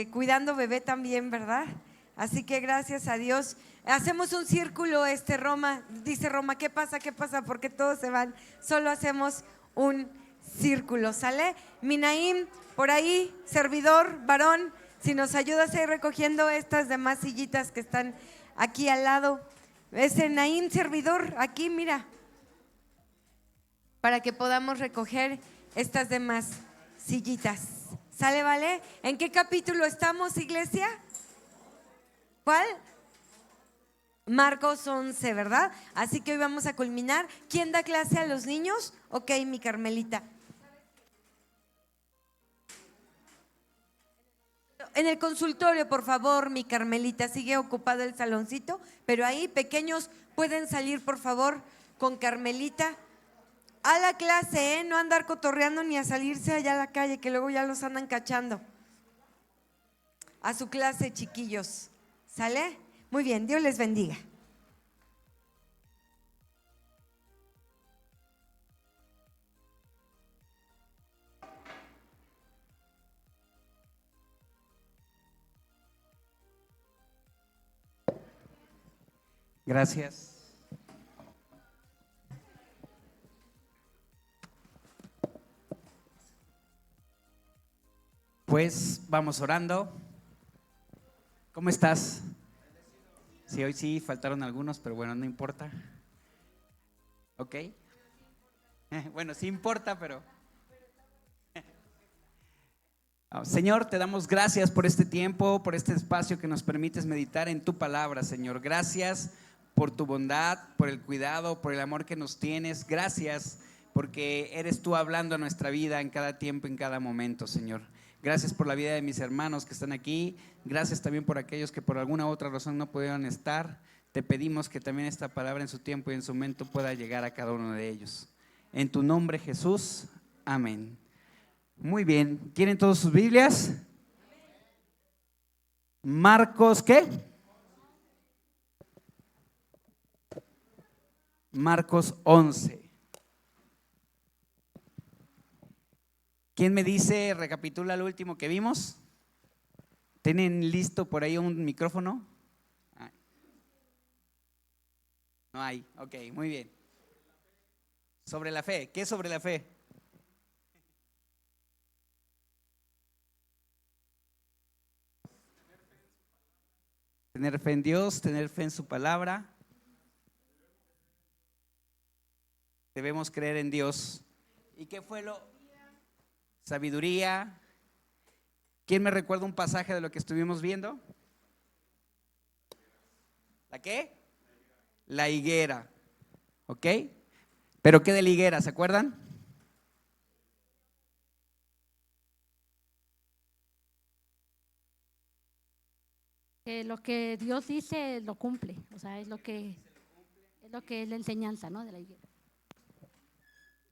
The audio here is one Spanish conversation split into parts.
cuidando bebé también, ¿verdad? Así que gracias a Dios. Hacemos un círculo, Roma, dice Roma, ¿qué pasa? ¿Qué pasa? Porque todos se van, solo hacemos un círculo, ¿sale? Minaim, por ahí, servidor, varón, si nos ayudas a ir recogiendo estas demás sillitas que están aquí al lado. Ese Naim, servidor, aquí, mira, para que podamos recoger estas demás sillitas. ¿Sale, vale? ¿En qué capítulo estamos, iglesia? ¿Cuál? Marcos 11, ¿verdad? Así que hoy vamos a culminar. ¿Quién da clase a los niños? Ok, mi Carmelita. En el consultorio, por favor, mi Carmelita. Sigue ocupado el saloncito, pero ahí, pequeños, pueden salir, por favor, con Carmelita a la clase, no andar cotorreando ni a salirse allá a la calle, que luego ya los andan cachando. A su clase, chiquillos. ¿Sale? Muy bien, Dios les bendiga. Gracias. Pues vamos orando. ¿Cómo estás? Sí, hoy sí faltaron algunos, pero bueno, no importa. ¿Ok? Bueno, sí importa, pero… Señor, te damos gracias por este tiempo, por este espacio que nos permites meditar en tu palabra, Señor. Gracias por tu bondad, por el cuidado, por el amor que nos tienes. Gracias porque eres tú hablando a nuestra vida en cada tiempo, en cada momento, Señor. Gracias por la vida de mis hermanos que están aquí. Gracias también por aquellos que por alguna otra razón no pudieron estar. Te pedimos que también esta palabra en su tiempo y en su momento pueda llegar a cada uno de ellos. En tu nombre, Jesús. Amén. Muy bien. ¿Tienen todas sus Biblias? Marcos, ¿qué? Marcos 11. ¿Quién me dice, recapitula lo último que vimos? ¿Tienen listo por ahí un micrófono? No hay, ok, muy bien. Sobre la fe, ¿qué es sobre la fe? Tener fe en Dios, tener fe en su palabra. Debemos creer en Dios. ¿Y qué fue lo? Sabiduría. ¿Quién me recuerda un pasaje de lo que estuvimos viendo? ¿La qué? La higuera. ¿Ok? ¿Pero qué de la higuera? ¿Se acuerdan? Lo que Dios dice lo cumple, o sea, es lo que es la enseñanza, ¿no? De la higuera.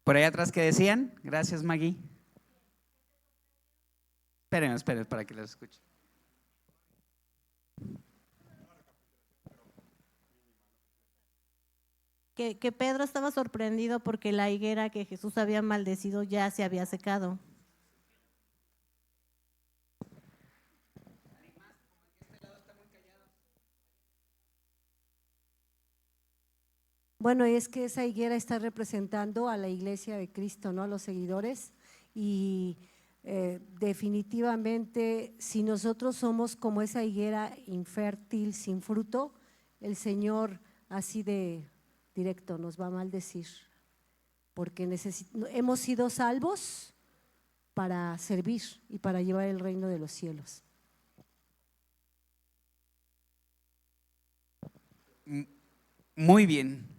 Por ahí atrás, ¿qué decían? Gracias, Maggie. Esperen para que los escuche. Que Pedro estaba sorprendido porque la higuera que Jesús había maldecido ya se había secado. Bueno, es que esa higuera está representando a la iglesia de Cristo, ¿no? A los seguidores. Y definitivamente, si nosotros somos como esa higuera infértil, sin fruto, el Señor así de directo nos va a maldecir, porque hemos sido salvos para servir y para llevar el reino de los cielos. Muy bien.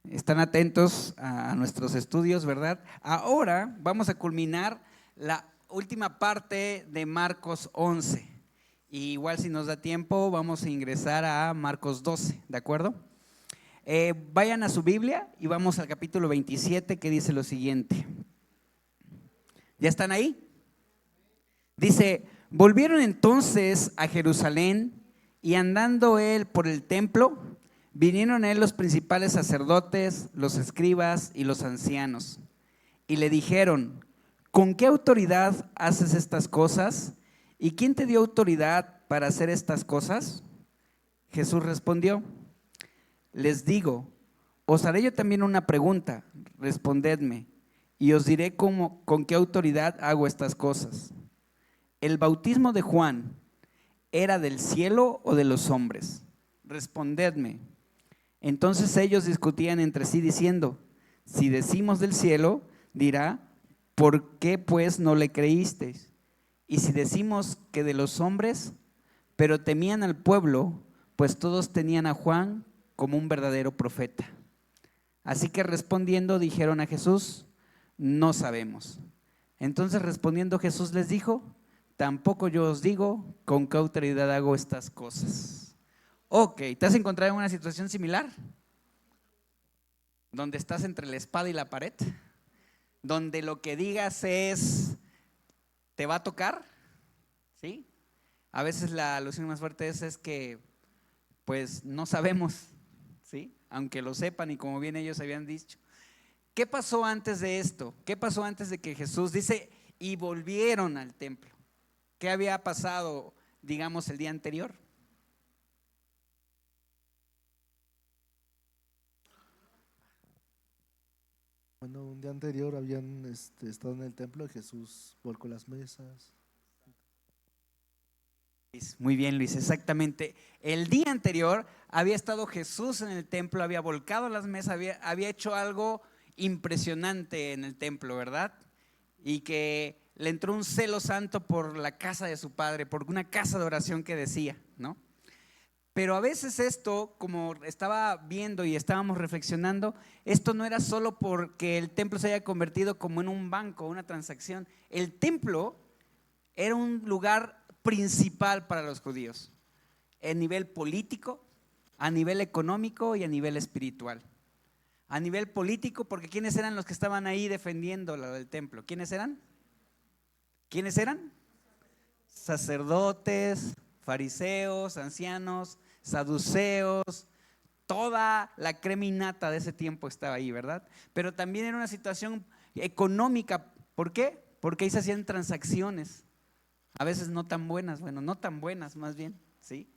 Están atentos a nuestros estudios, ¿verdad? Ahora vamos a culminar la última parte de Marcos 11. Y igual si nos da tiempo vamos a ingresar a Marcos 12, ¿de acuerdo? Vayan a su Biblia y vamos al capítulo 27 que dice lo siguiente. ¿Ya están ahí? Dice: volvieron entonces a Jerusalén y andando él por el templo, vinieron a él los principales sacerdotes, los escribas y los ancianos, y le dijeron: ¿con qué autoridad haces estas cosas? ¿y quién te dio autoridad para hacer estas cosas? Jesús respondió, les digo, os haré yo también una pregunta, respondedme, y os diré con qué autoridad hago estas cosas. ¿El bautismo de Juan era del cielo o de los hombres? Respondedme. Entonces ellos discutían entre sí diciendo, si decimos del cielo, dirá, ¿por qué pues no le creísteis? Y si decimos que de los hombres, pero temían al pueblo, pues todos tenían a Juan como un verdadero profeta. Así que respondiendo dijeron a Jesús, no sabemos. Entonces respondiendo Jesús les dijo, tampoco yo os digo con qué autoridad hago estas cosas. Ok, ¿te has encontrado en una situación similar? Donde estás entre la espada y la pared, donde lo que digas te va a tocar, ¿sí? A veces la alusión más fuerte es que pues no sabemos, ¿sí? Aunque lo sepan y como bien ellos habían dicho. ¿Qué pasó antes de esto? ¿Qué pasó antes de que Jesús dice y volvieron al templo? ¿Qué había pasado, digamos, el día anterior? Bueno, un día anterior habían estado en el templo y Jesús volcó las mesas. Muy bien, Luis, exactamente. El día anterior había estado Jesús en el templo, había volcado las mesas, había hecho algo impresionante en el templo, ¿verdad? Y que le entró un celo santo por la casa de su padre, por una casa de oración que decía, ¿no? Pero a veces esto, como estaba viendo y estábamos reflexionando, esto no era solo porque el templo se haya convertido como en un banco, una transacción. El templo era un lugar principal para los judíos, a nivel político, a nivel económico y a nivel espiritual. A nivel político, porque ¿quiénes eran los que estaban ahí defendiendo lo del templo? ¿Quiénes eran? ¿Quiénes eran? Sacerdotes, fariseos, ancianos, saduceos, toda la creminata de ese tiempo estaba ahí, ¿verdad? Pero también era una situación económica. ¿Por qué? Porque ahí se hacían transacciones, a veces no tan buenas, bueno, no tan buenas más bien, ¿sí?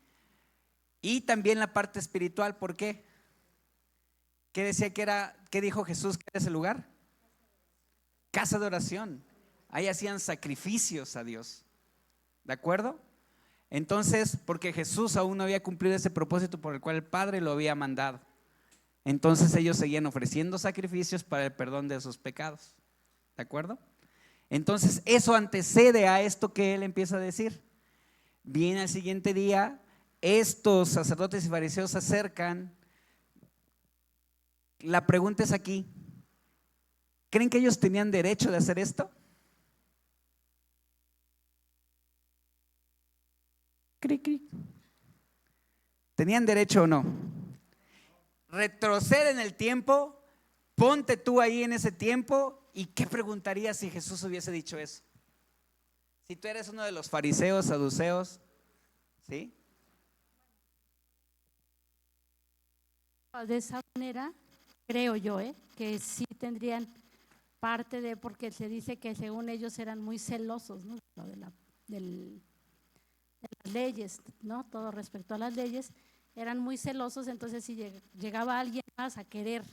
Y también la parte espiritual, ¿por qué? ¿Qué decía que era? ¿Qué dijo Jesús que era ese lugar? Casa de oración. Ahí hacían sacrificios a Dios, ¿de acuerdo? Entonces, porque Jesús aún no había cumplido ese propósito por el cual el Padre lo había mandado. Entonces ellos seguían ofreciendo sacrificios para el perdón de sus pecados, ¿de acuerdo? Entonces eso antecede a esto que él empieza a decir. Viene al siguiente día, estos sacerdotes y fariseos se acercan. La pregunta es aquí, ¿creen que ellos tenían derecho de hacer esto? ¿Tenían derecho o no? Retrocede en el tiempo, ponte tú ahí en ese tiempo, ¿y qué preguntarías si Jesús hubiese dicho eso? Si tú eres uno de los fariseos, saduceos, ¿sí? De esa manera, creo yo, que sí tendrían parte de, porque se dice que según ellos eran muy celosos, ¿no? De las leyes, ¿no? Todo respecto a las leyes, eran muy celosos, entonces si llegaba alguien más a querer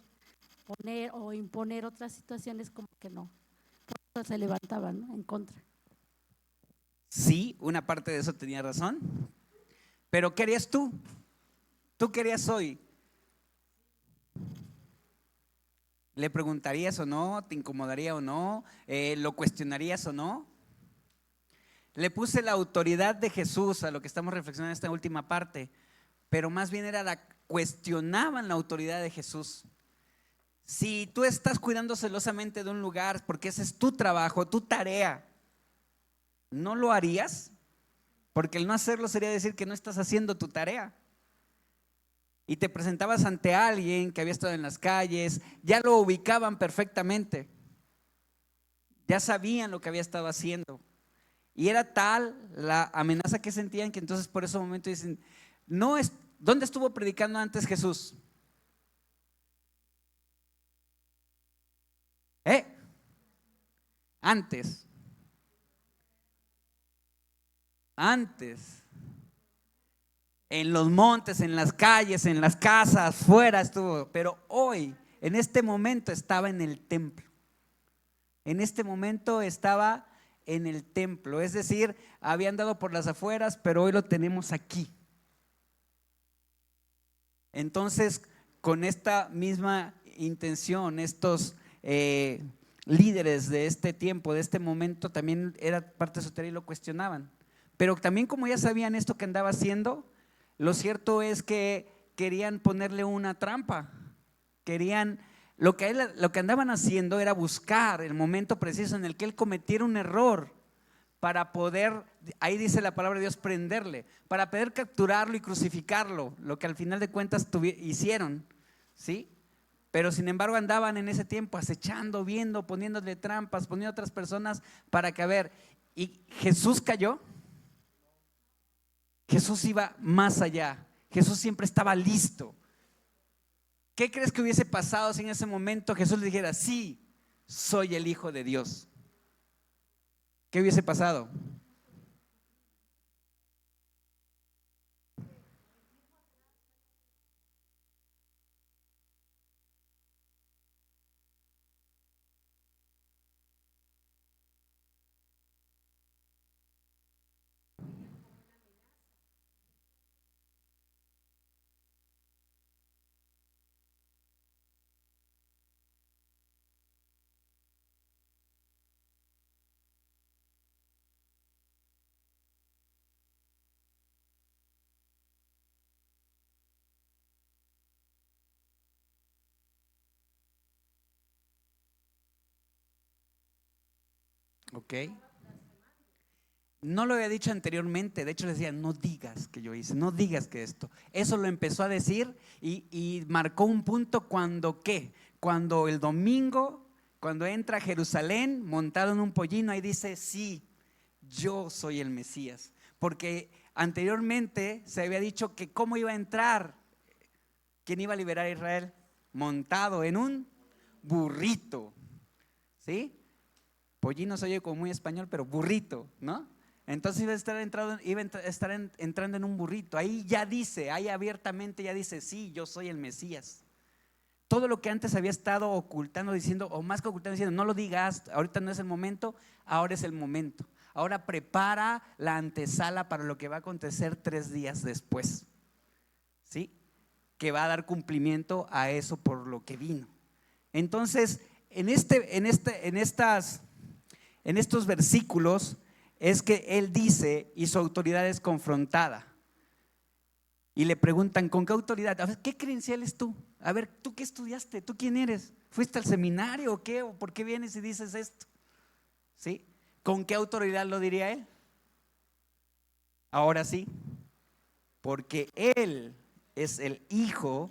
poner o imponer otras situaciones, como que no, por eso se levantaban, ¿no? En contra. Sí, una parte de eso tenía razón, pero ¿qué harías tú? ¿Tú qué harías hoy? ¿Le preguntarías o no? ¿Te incomodaría o no? ¿Lo cuestionarías o no? Le puse la autoridad de Jesús a lo que estamos reflexionando en esta última parte, pero más bien cuestionaban la autoridad de Jesús. Si tú estás cuidando celosamente de un lugar porque ese es tu trabajo, tu tarea, ¿no lo harías? Porque el no hacerlo sería decir que no estás haciendo tu tarea. Y te presentabas ante alguien que había estado en las calles, ya lo ubicaban perfectamente, ya sabían lo que había estado haciendo. Y era tal la amenaza que sentían que entonces por ese momento dicen, ¿dónde estuvo predicando antes Jesús? Antes. Antes, en los montes, en las calles, en las casas, fuera estuvo, pero hoy, en este momento estaba en el templo. En este momento estaba en el templo, es decir, había andado por las afueras, pero hoy lo tenemos aquí. Entonces, con esta misma intención, estos líderes de este tiempo, de este momento, también era parte de su tarea y lo cuestionaban. Pero también, como ya sabían esto que andaba haciendo, lo cierto es que querían ponerle una trampa. Lo que andaban haciendo era buscar el momento preciso en el que él cometiera un error para poder, ahí dice la palabra de Dios, prenderle, para poder capturarlo y crucificarlo, lo que al final de cuentas hicieron, ¿sí? Pero sin embargo andaban en ese tiempo acechando, viendo, poniéndole trampas, poniendo a otras personas para que, a ver, ¿y Jesús cayó? Jesús iba más allá, Jesús siempre estaba listo. ¿Qué crees que hubiese pasado si en ese momento Jesús le dijera, sí, soy el Hijo de Dios? ¿Qué hubiese pasado? Ok. No lo había dicho anteriormente, de hecho le decía, no digas que yo hice, no digas que esto. Eso lo empezó a decir y marcó un punto cuando ¿qué? Cuando el domingo, cuando entra a Jerusalén montado en un pollino, ahí dice, sí, yo soy el Mesías. Porque anteriormente se había dicho que cómo iba a entrar, quién iba a liberar a Israel, montado en un burrito, ¿sí? Pollino se oye como muy español, pero burrito, ¿no? Entonces iba a estar entrando en un burrito. Ahí ya dice, ahí abiertamente ya dice, sí, yo soy el Mesías. Todo lo que antes había estado ocultando, diciendo, o más que ocultando, diciendo, no lo digas, ahorita no es el momento, ahora es el momento. Ahora prepara la antesala para lo que va a acontecer 3 días después, ¿sí? Que va a dar cumplimiento a eso por lo que vino. Entonces, en estos versículos es que él dice y su autoridad es confrontada. Y le preguntan, ¿con qué autoridad? A ver, ¿qué credencial es tú? A ver, ¿tú qué estudiaste? ¿Tú quién eres? ¿Fuiste al seminario o qué? ¿O por qué vienes y dices esto? ¿Sí? ¿Con qué autoridad lo diría él? Ahora sí, porque él es el Hijo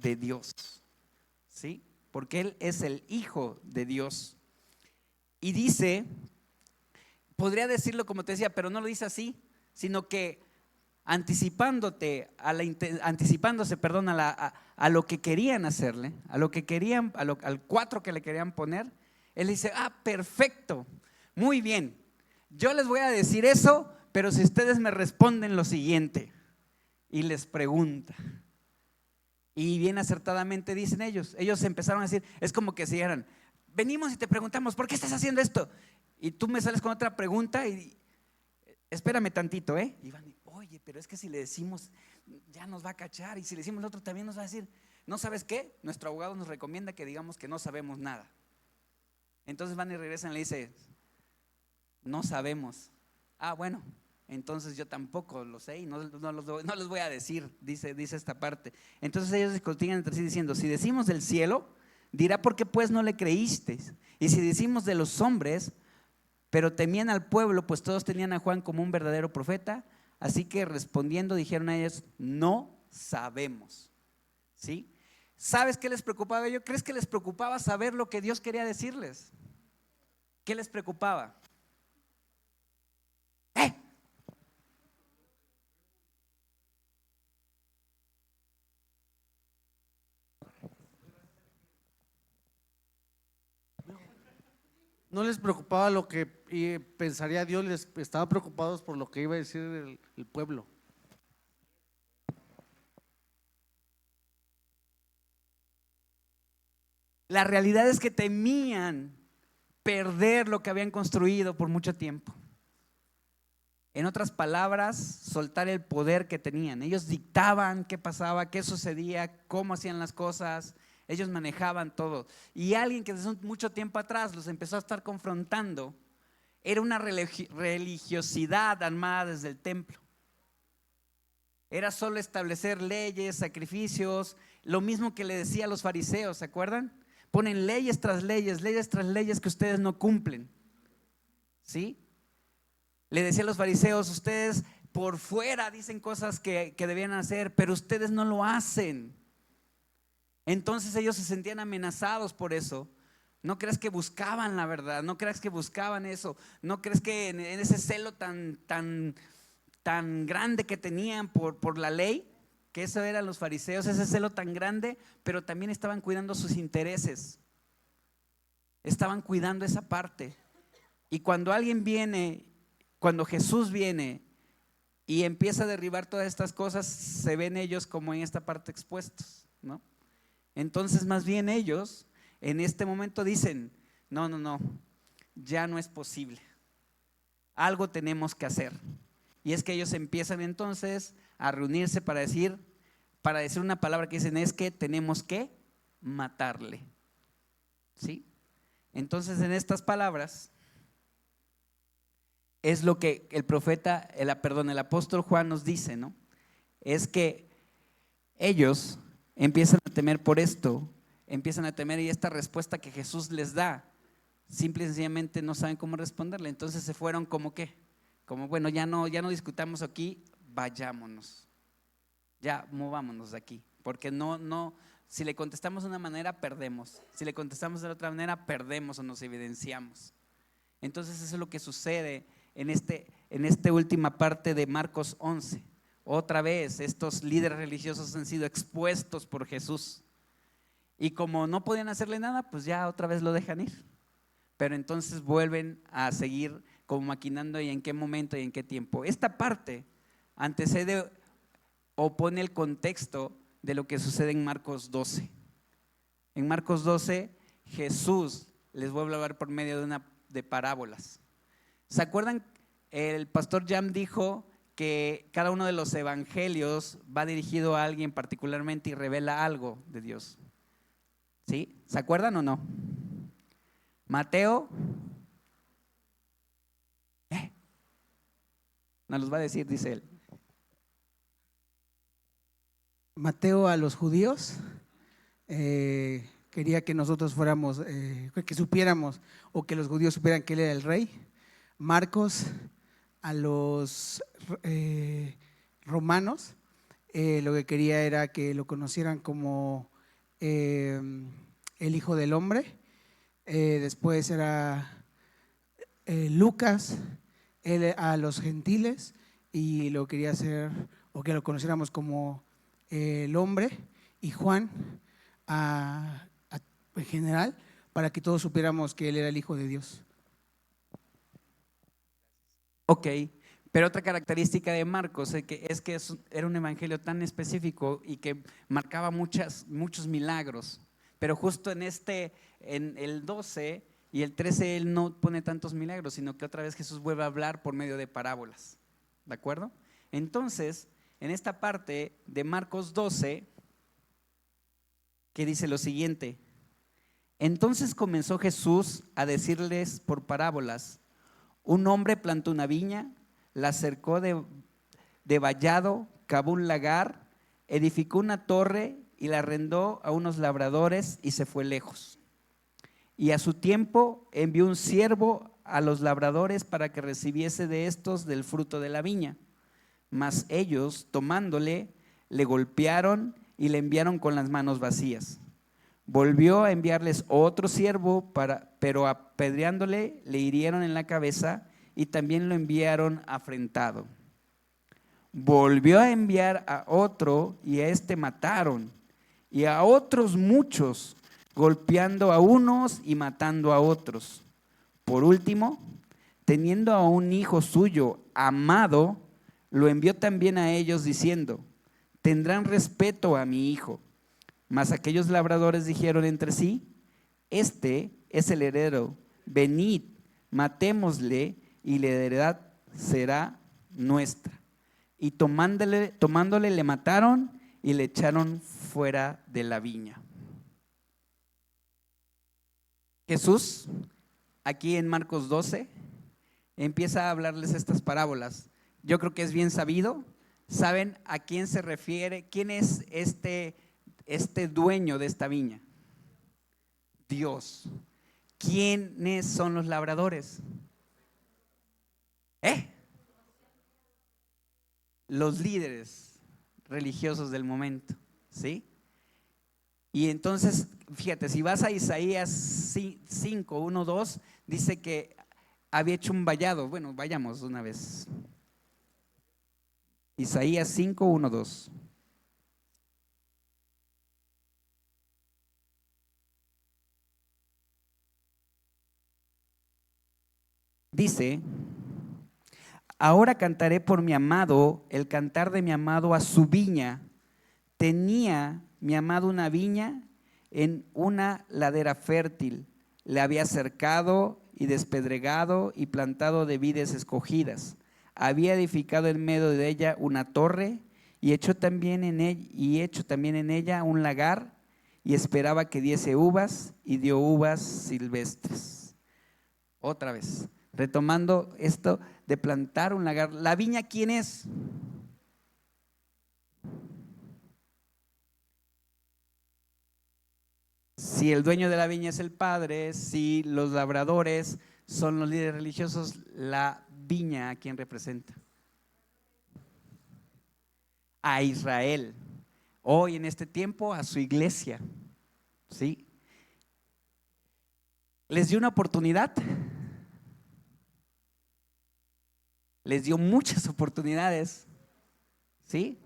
de Dios. ¿Sí? Porque él es el Hijo de Dios. Y dice, podría decirlo como te decía, pero no lo dice así, sino que anticipándose, a lo que querían hacerle, al 4 que le querían poner, él dice, perfecto, muy bien, yo les voy a decir eso, pero si ustedes me responden lo siguiente, y les pregunta. Y bien acertadamente dicen ellos empezaron a decir, es como que si dijeran, venimos y te preguntamos, ¿por qué estás haciendo esto? Y tú me sales con otra pregunta y espérame tantito, Y van, oye, pero es que si le decimos, ya nos va a cachar, y si le decimos el otro también nos va a decir, ¿no sabes qué? Nuestro abogado nos recomienda que digamos que no sabemos nada. Entonces van y regresan y le dicen, no sabemos. Bueno, entonces yo tampoco lo sé y no les voy a decir, dice esta parte. Entonces ellos discutían entre sí diciendo, si decimos del cielo, dirá, ¿por qué pues no le creísteis? Y si decimos de los hombres, pero temían al pueblo, pues todos tenían a Juan como un verdadero profeta. Así que respondiendo dijeron a ellos, no sabemos. ¿Sí? ¿Sabes qué les preocupaba a ellos? ¿Crees que les preocupaba saber lo que Dios quería decirles? ¿Qué les preocupaba? No les preocupaba lo que pensaría Dios, les estaban preocupados por lo que iba a decir el pueblo. La realidad es que temían perder lo que habían construido por mucho tiempo. En otras palabras, soltar el poder que tenían. Ellos dictaban qué pasaba, qué sucedía, cómo hacían las cosas. Ellos manejaban todo. Y alguien que desde mucho tiempo atrás los empezó a estar confrontando, era una religiosidad armada desde el templo. Era solo establecer leyes, sacrificios, lo mismo que le decía a los fariseos, ¿se acuerdan? Ponen leyes tras leyes que ustedes no cumplen. ¿Sí? Le decía a los fariseos, ustedes por fuera dicen cosas que debían hacer, pero ustedes no lo hacen. Entonces ellos se sentían amenazados por eso. No creas que buscaban la verdad, no creas que buscaban eso, no crees que en ese celo tan grande que tenían por la ley, que eso eran los fariseos, ese celo tan grande, pero también estaban cuidando sus intereses, estaban cuidando esa parte. Y cuando alguien viene, cuando Jesús viene y empieza a derribar todas estas cosas, se ven ellos como en esta parte expuestos, ¿no? Entonces más bien ellos en este momento dicen, no, ya no es posible, algo tenemos que hacer. Y es que ellos empiezan entonces a reunirse para decir una palabra que dicen, es que tenemos que matarle. ¿Sí? Entonces en estas palabras es lo que el apóstol Juan nos dice, ¿no? Es que ellos empiezan a temer por esto, empiezan a temer, y esta respuesta que Jesús les da, simple y sencillamente no saben cómo responderle. Entonces se fueron como ¿qué? Como bueno, ya no discutamos aquí, vayámonos, ya movámonos de aquí, porque no, si le contestamos de una manera perdemos, si le contestamos de la otra manera perdemos o nos evidenciamos. Entonces eso es lo que sucede en esta última parte de Marcos 11. Otra vez estos líderes religiosos han sido expuestos por Jesús y como no podían hacerle nada, pues ya otra vez lo dejan ir, pero entonces vuelven a seguir como maquinando y en qué momento y en qué tiempo. Esta parte antecede o pone el contexto de lo que sucede en Marcos 12. En Marcos 12 Jesús les vuelve a hablar por medio de parábolas. ¿Se acuerdan? El pastor Jam dijo que cada uno de los evangelios va dirigido a alguien particularmente y revela algo de Dios. ¿Sí? ¿Se acuerdan o no? Mateo nos los va a decir, dice él. Mateo a los judíos quería que nosotros fuéramos, que supiéramos, o que los judíos supieran que él era el rey. Marcos a los romanos lo que quería era que lo conocieran como el Hijo del Hombre. Después era Lucas a los gentiles, y lo quería hacer, o que lo conociéramos como el hombre, y Juan en general, para que todos supiéramos que él era el Hijo de Dios. Ok, pero otra característica de Marcos es que era un evangelio tan específico y que marcaba muchos milagros, pero justo en el 12 y el 13 él no pone tantos milagros, sino que otra vez Jesús vuelve a hablar por medio de parábolas, ¿de acuerdo? Entonces, en esta parte de Marcos 12, que dice lo siguiente: entonces comenzó Jesús a decirles por parábolas: un hombre plantó una viña, la cercó de vallado, cavó un lagar, edificó una torre y la arrendó a unos labradores y se fue lejos. Y a su tiempo envió un siervo a los labradores para que recibiese de estos del fruto de la viña. Mas ellos, tomándole, le golpearon y le enviaron con las manos vacías. Volvió a enviarles otro siervo, pero apedreándole le hirieron en la cabeza y también lo enviaron afrentado. Volvió a enviar a otro y a este mataron, y a otros muchos, golpeando a unos y matando a otros. Por último, teniendo a un hijo suyo amado, lo envió también a ellos diciendo: tendrán respeto a mi hijo. Mas aquellos labradores dijeron entre sí: este es el heredero, venid, matémosle y la heredad será nuestra. Y tomándole le mataron y le echaron fuera de la viña. Jesús, aquí en Marcos 12, empieza a hablarles estas parábolas. Yo creo que es bien sabido. ¿Saben a quién se refiere? ¿Quién es este dueño de esta viña? Dios. ¿Quiénes son los labradores? Los líderes religiosos del momento, ¿sí? Y entonces, fíjate, si vas a Isaías 5, 1, 2, dice que había hecho un vallado. Bueno, vayamos una vez. Isaías 5, 1, 2. Dice: ahora cantaré por mi amado, el cantar de mi amado a su viña. Tenía mi amado una viña en una ladera fértil. Le había cercado y despedregado y plantado de vides escogidas. Había edificado en medio de ella una torre y hecho también en ella un lagar, y esperaba que diese uvas, y dio uvas silvestres. Otra vez, retomando esto de plantar un lagar. ¿La viña quién es? Si el dueño de la viña es el Padre, si los labradores son los líderes religiosos, la viña, ¿a quién representa? A Israel. Hoy en este tiempo a su iglesia, ¿sí? ¿Les dio una oportunidad? Les dio muchas oportunidades, ¿sí?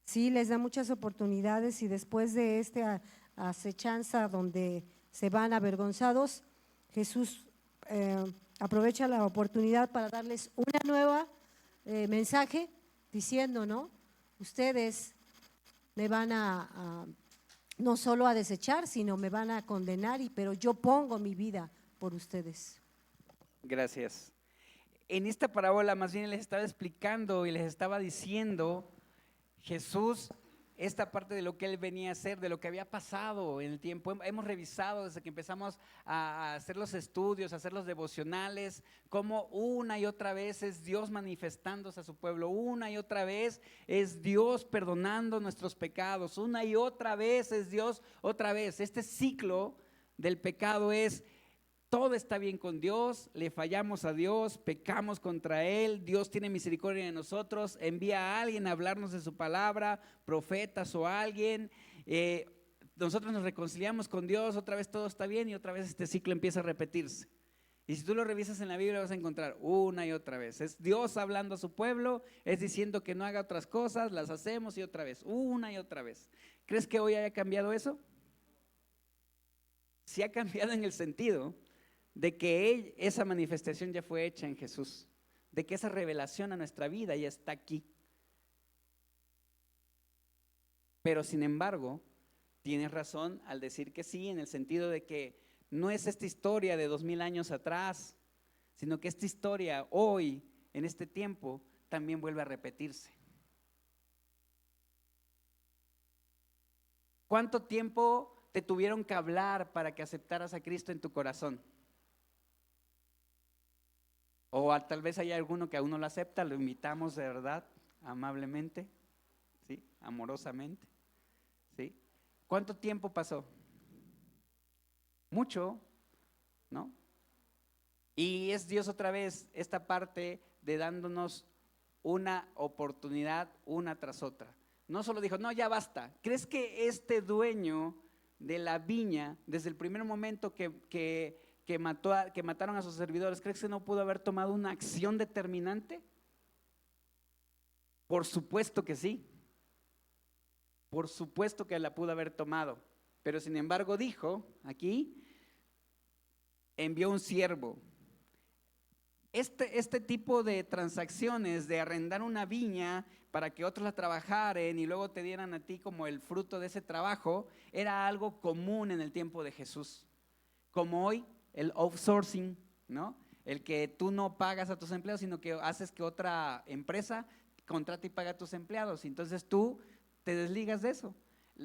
Sí, les da muchas oportunidades, y después de esta acechanza donde se van avergonzados, Jesús aprovecha la oportunidad para darles una nueva mensaje diciendo, ¿no? Ustedes me van no solo a desechar, sino me van a condenar, pero yo pongo mi vida por ustedes. Gracias. En esta parábola más bien les estaba explicando y les estaba diciendo Jesús esta parte de lo que él venía a hacer, de lo que había pasado en el tiempo. Hemos revisado desde que empezamos a hacer los estudios, a hacer los devocionales, cómo una y otra vez es Dios manifestándose a su pueblo, una y otra vez es Dios perdonando nuestros pecados, una y otra vez es Dios, otra vez. Este ciclo del pecado es: todo está bien con Dios, le fallamos a Dios, pecamos contra Él, Dios tiene misericordia de nosotros, envía a alguien a hablarnos de su palabra, profetas o alguien, nosotros nos reconciliamos con Dios, otra vez todo está bien, y otra vez este ciclo empieza a repetirse. Y si tú lo revisas en la Biblia vas a encontrar una y otra vez, es Dios hablando a su pueblo, es diciendo que no haga otras cosas, las hacemos, y otra vez, una y otra vez. ¿Crees que hoy haya cambiado eso? Sí ha cambiado en el sentido de que esa manifestación ya fue hecha en Jesús, de que esa revelación a nuestra vida ya está aquí. Pero sin embargo, tienes razón al decir que sí, en el sentido de que no es esta historia de 2000 años atrás, sino que esta historia hoy, en este tiempo, también vuelve a repetirse. ¿Cuánto tiempo te tuvieron que hablar para que aceptaras a Cristo en tu corazón? O tal vez hay alguno que aún no lo acepta, lo invitamos de verdad, amablemente, ¿sí? Amorosamente, ¿sí? ¿Cuánto tiempo pasó? Mucho, ¿no? Y es Dios otra vez esta parte de dándonos una oportunidad una tras otra. No solo dijo, no, ya basta. ¿Crees que este dueño de la viña, desde el primer momento que mataron a sus servidores, ¿crees que no pudo haber tomado una acción determinante? Por supuesto que sí. Por supuesto que la pudo haber tomado, pero sin embargo dijo, aquí, envió un siervo. Este tipo de transacciones, de arrendar una viña para que otros la trabajaren y luego te dieran a ti como el fruto de ese trabajo, era algo común en el tiempo de Jesús. Como hoy, el outsourcing, ¿no? El que tú no pagas a tus empleados, sino que haces que otra empresa contrate y pague a tus empleados. Entonces tú te desligas de eso.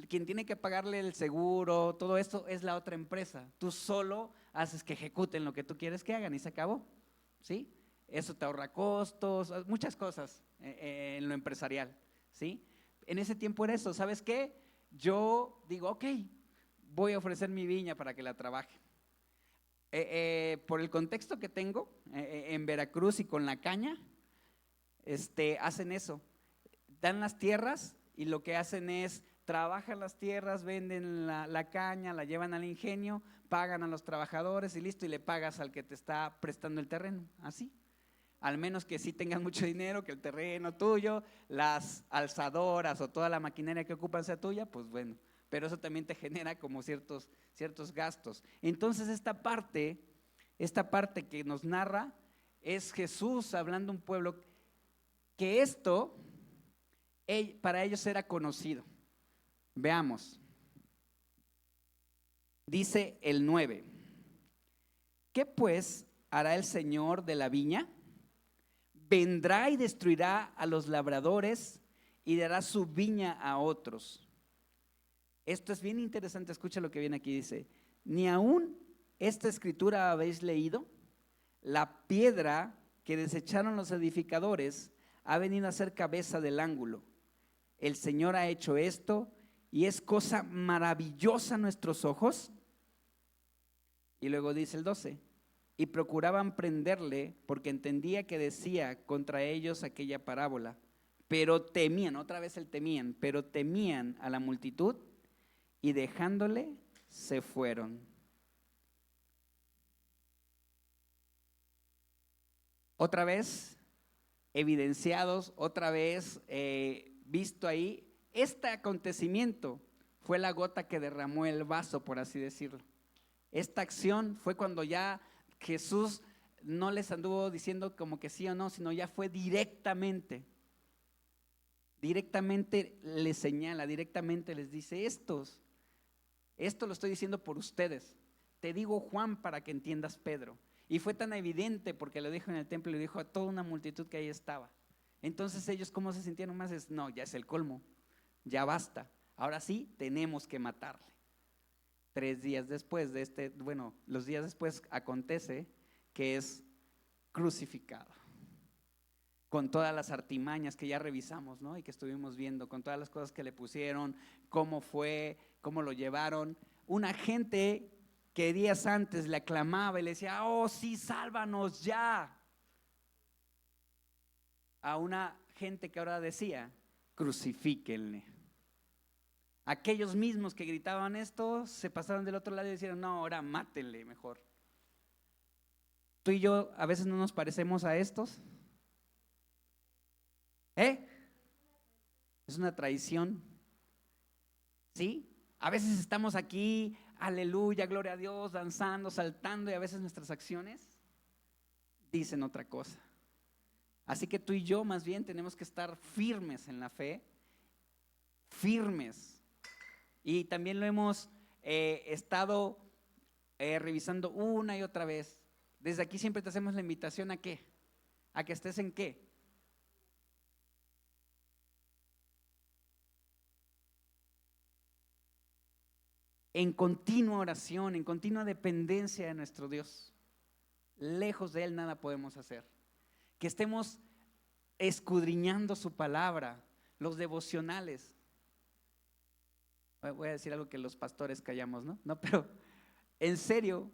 Quien tiene que pagarle el seguro, todo esto es la otra empresa. Tú solo haces que ejecuten lo que tú quieres que hagan y se acabó. ¿Sí? Eso te ahorra costos, muchas cosas en lo empresarial, ¿sí? En ese tiempo era eso, ¿sabes qué? Yo digo, ok, voy a ofrecer mi viña para que la trabaje. Por el contexto que tengo en Veracruz y con la caña, hacen eso, dan las tierras y lo que hacen es trabajan las tierras, venden la caña, la llevan al ingenio, pagan a los trabajadores y listo, y le pagas al que te está prestando el terreno, así. Al menos que sí tengas mucho dinero, que el terreno tuyo, las alzadoras o toda la maquinaria que ocupan sea tuya, pues bueno, pero eso también te genera como ciertos gastos. Entonces esta parte que nos narra es Jesús hablando a un pueblo que esto para ellos era conocido. Veamos. Dice el 9. ¿Qué pues hará el Señor de la viña? Vendrá y destruirá a los labradores y dará su viña a otros. Esto es bien interesante, escucha lo que viene aquí, dice, ni aún esta escritura habéis leído, la piedra que desecharon los edificadores ha venido a ser cabeza del ángulo. El Señor ha hecho esto y es cosa maravillosa a nuestros ojos. Y luego dice el 12, y procuraban prenderle porque entendía que decía contra ellos aquella parábola, pero temían, otra vez el temían, pero temían a la multitud y dejándole se fueron. Otra vez evidenciados, otra vez visto ahí, este acontecimiento fue la gota que derramó el vaso, por así decirlo. Esta acción fue cuando ya Jesús no les anduvo diciendo como que sí o no, sino ya fue directamente les señala, directamente les dice, esto lo estoy diciendo por ustedes. Te digo, Juan, para que entiendas, Pedro. Y fue tan evidente porque lo dijo en el templo y lo dijo a toda una multitud que ahí estaba. Entonces ellos, ¿cómo se sintieron más? No, ya es el colmo, ya basta. Ahora sí, tenemos que matarle. 3 días después de los días después acontece que es crucificado. Con todas las artimañas que ya revisamos, ¿no? Y que estuvimos viendo, con todas las cosas que le pusieron, cómo fue, cómo lo llevaron. Una gente que días antes le aclamaba y le decía, oh sí, sálvanos ya. A una gente que ahora decía, crucifíquenle. Aquellos mismos que gritaban esto se pasaron del otro lado y dijeron, no, ahora mátenle mejor. Tú y yo a veces no nos parecemos a estos. Es una traición. ¿Sí? A veces estamos aquí, aleluya, gloria a Dios, danzando, saltando, y a veces nuestras acciones dicen otra cosa. Así que tú y yo más bien tenemos que estar firmes en la fe, firmes. Y también lo hemos estado revisando una y otra vez. Desde aquí siempre te hacemos la invitación ¿a qué? ¿A que estés en qué? En continua oración, en continua dependencia de nuestro Dios. Lejos de Él nada podemos hacer. Que estemos escudriñando su palabra, los devocionales. Voy a decir algo que los pastores callamos, ¿no? No, pero en serio,